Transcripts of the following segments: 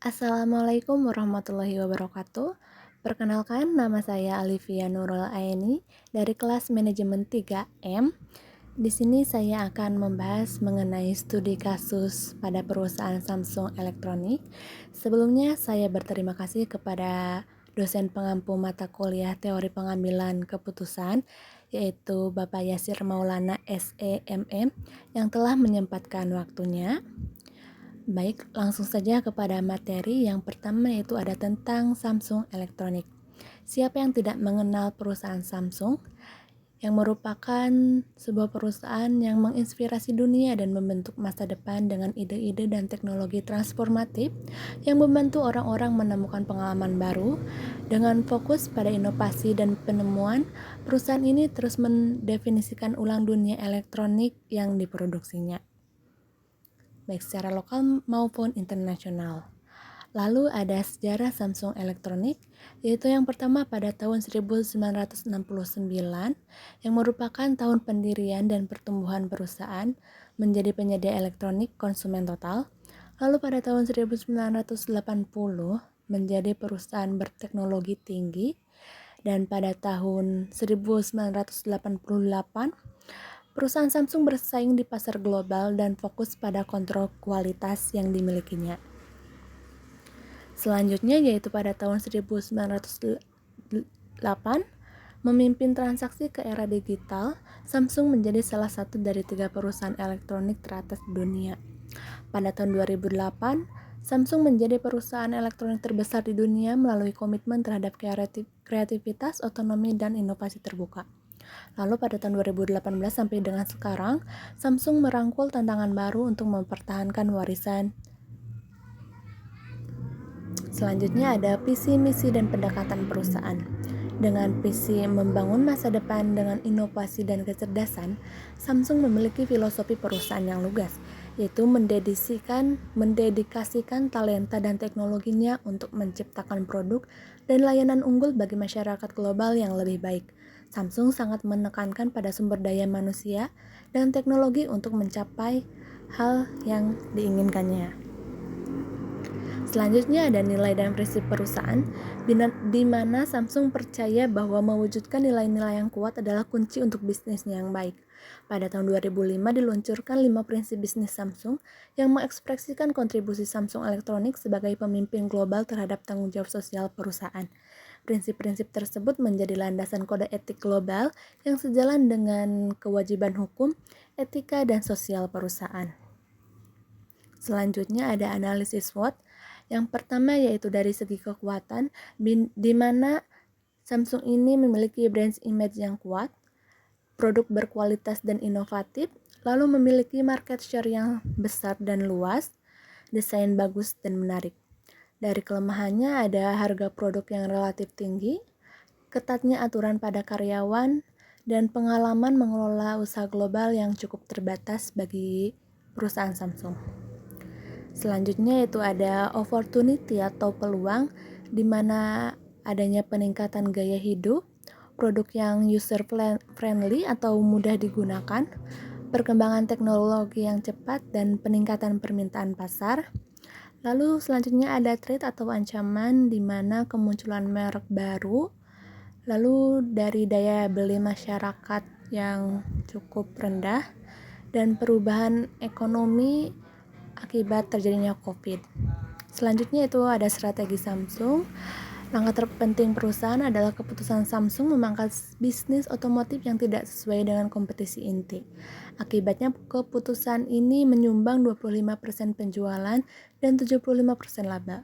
Assalamualaikum warahmatullahi wabarakatuh. Perkenalkan, nama saya Alivia Nurul Aini dari kelas manajemen 3M. Di sini saya akan membahas mengenai studi kasus pada perusahaan Samsung Elektronik. Sebelumnya saya berterima kasih kepada dosen pengampu mata kuliah teori pengambilan keputusan, yaitu Bapak Yasir Maulana SEMM, yang telah menyempatkan waktunya. Baik, langsung saja kepada materi. Yang pertama yaitu ada tentang Samsung Elektronik. Siapa yang tidak mengenal perusahaan Samsung, yang merupakan sebuah perusahaan yang menginspirasi dunia dan membentuk masa depan dengan ide-ide dan teknologi transformatif yang membantu orang-orang menemukan pengalaman baru. Dengan fokus pada inovasi dan penemuan, perusahaan ini terus mendefinisikan ulang dunia elektronik yang diproduksinya, baik secara lokal maupun internasional. Lalu ada sejarah Samsung Elektronik, yaitu yang pertama pada tahun 1969, yang merupakan tahun pendirian dan pertumbuhan perusahaan menjadi penyedia elektronik konsumen total. Lalu pada tahun 1980 menjadi perusahaan berteknologi tinggi, dan pada tahun 1988 perusahaan Samsung bersaing di pasar global dan fokus pada kontrol kualitas yang dimilikinya. Selanjutnya yaitu pada tahun 1908 memimpin transaksi ke era digital, Samsung menjadi salah satu dari 3 perusahaan elektronik teratas di dunia. Pada tahun 2008, Samsung menjadi perusahaan elektronik terbesar di dunia melalui komitmen terhadap kreativitas, otonomi, dan inovasi terbuka. Lalu pada tahun 2018 sampai dengan sekarang, Samsung merangkul tantangan baru untuk mempertahankan warisan. Selanjutnya ada visi, misi, dan pendekatan perusahaan. Dengan visi membangun masa depan dengan inovasi dan kecerdasan, Samsung memiliki filosofi perusahaan yang lugas, yaitu mendedikasikan talenta dan teknologinya untuk menciptakan produk dan layanan unggul bagi masyarakat global yang lebih baik. Samsung sangat menekankan pada sumber daya manusia dan teknologi untuk mencapai hal yang diinginkannya. Selanjutnya ada nilai dan prinsip perusahaan, di mana Samsung percaya bahwa mewujudkan nilai-nilai yang kuat adalah kunci untuk bisnisnya yang baik. Pada tahun 2005 diluncurkan 5 prinsip bisnis Samsung yang mengekspresikan kontribusi Samsung Elektronik sebagai pemimpin global terhadap tanggung jawab sosial perusahaan. Prinsip-prinsip tersebut menjadi landasan kode etik global yang sejalan dengan kewajiban hukum, etika, dan sosial perusahaan. Selanjutnya ada analisis SWOT. Yang pertama yaitu dari segi kekuatan, di mana Samsung ini memiliki brand image yang kuat, produk berkualitas dan inovatif, lalu memiliki market share yang besar dan luas, desain bagus dan menarik. Dari kelemahannya ada harga produk yang relatif tinggi, ketatnya aturan pada karyawan, dan pengalaman mengelola usaha global yang cukup terbatas bagi perusahaan Samsung. Selanjutnya itu ada opportunity atau peluang, di mana adanya peningkatan gaya hidup, produk yang user friendly atau mudah digunakan, perkembangan teknologi yang cepat, dan peningkatan permintaan pasar. Lalu selanjutnya ada threat atau ancaman, di mana kemunculan merek baru, lalu dari daya beli masyarakat yang cukup rendah, dan perubahan ekonomi akibat terjadinya COVID. Selanjutnya itu ada strategi Samsung. Langkah terpenting perusahaan adalah keputusan Samsung memangkas bisnis otomotif yang tidak sesuai dengan kompetisi inti. Akibatnya keputusan ini menyumbang 25% penjualan dan 75% laba.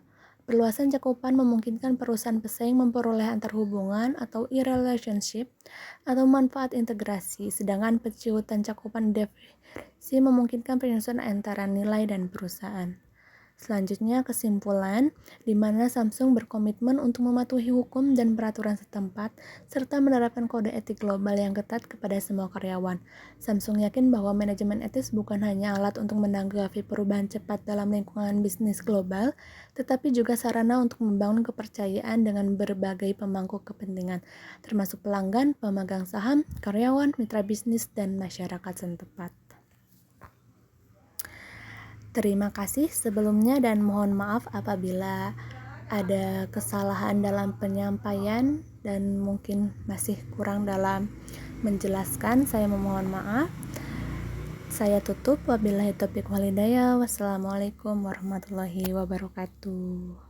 Perluasan cakupan memungkinkan perusahaan pesaing memperoleh antarhubungan atau e-relationship atau manfaat integrasi, sedangkan penciutan cakupan definisi memungkinkan penyusunan antara nilai dan perusahaan. Selanjutnya kesimpulan, di mana Samsung berkomitmen untuk mematuhi hukum dan peraturan setempat, serta menerapkan kode etik global yang ketat kepada semua karyawan. Samsung yakin bahwa manajemen etis bukan hanya alat untuk menanggapi perubahan cepat dalam lingkungan bisnis global, tetapi juga sarana untuk membangun kepercayaan dengan berbagai pemangku kepentingan, termasuk pelanggan, pemegang saham, karyawan, mitra bisnis, dan masyarakat setempat. Terima kasih sebelumnya dan mohon maaf apabila ada kesalahan dalam penyampaian dan mungkin masih kurang dalam menjelaskan. Saya memohon maaf. Saya tutup. Wabillahi taufiq wal hidayah. Wassalamualaikum warahmatullahi wabarakatuh.